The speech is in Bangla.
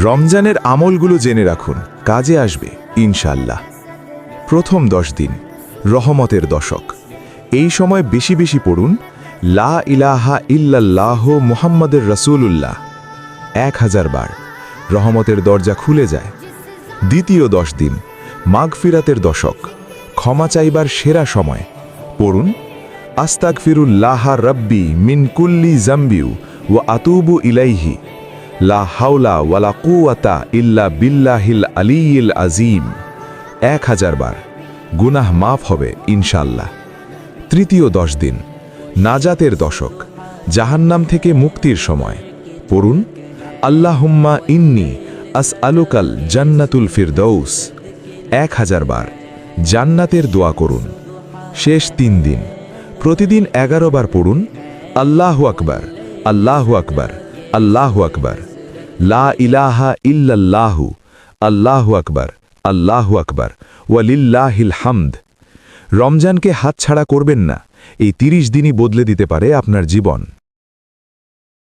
রমজানের আমলগুলো জেনে রাখুন, কাজে আসবে ইনশাআল্লাহ। প্রথম 10 দিন রহমতের দশক। এই সময় বেশি বেশি পড়ুন লা ইলাহা ইল্লাল্লাহ মুহাম্মাদুর রাসূলুল্লাহ 1000 বার। রহমতের দরজা খুলে যায়। দ্বিতীয় 10 দিন মাগফিরাতের দশক, ক্ষমা চাইবার সেরা সময়। পড়ুন আস্তাগফিরুল্লাহ রাব্বি মিন কুল্লি জামবিউ ওয়া আতুবু ইলাইহি লা হাওলা ওয়ালা কুওয়াতা ইল্লা বিল্লাহিল আলিয়্যিল আযীম 1000 বার। গুনাহ মাফ হবে ইনশাআল্লাহ। তৃতীয় 10 দিন নাজাতের দশক, জাহান্নাম থেকে মুক্তির সময়। পড়ুন আল্লাহুম্মা ইন্নী আসআলুকাল জান্নাতুল ফিরদৌস 1000 বার। জান্নাতের দোয়া করুন। শেষ 3 দিন প্রতিদিন 11 বার পড়ুন আল্লাহু আকবার, আল্লাহু আকবার, আল্লাহু আকবার, লা ইলাহা ইল্লাল্লাহু, আল্লাহু আকবার, আল্লাহু আকবার, ওয়ালিল্লাহিল হামদ। রমজানকে হাতছাড়া করবেন না। এই 30 দিনই বদলে দিতে পারে আপনার জীবন।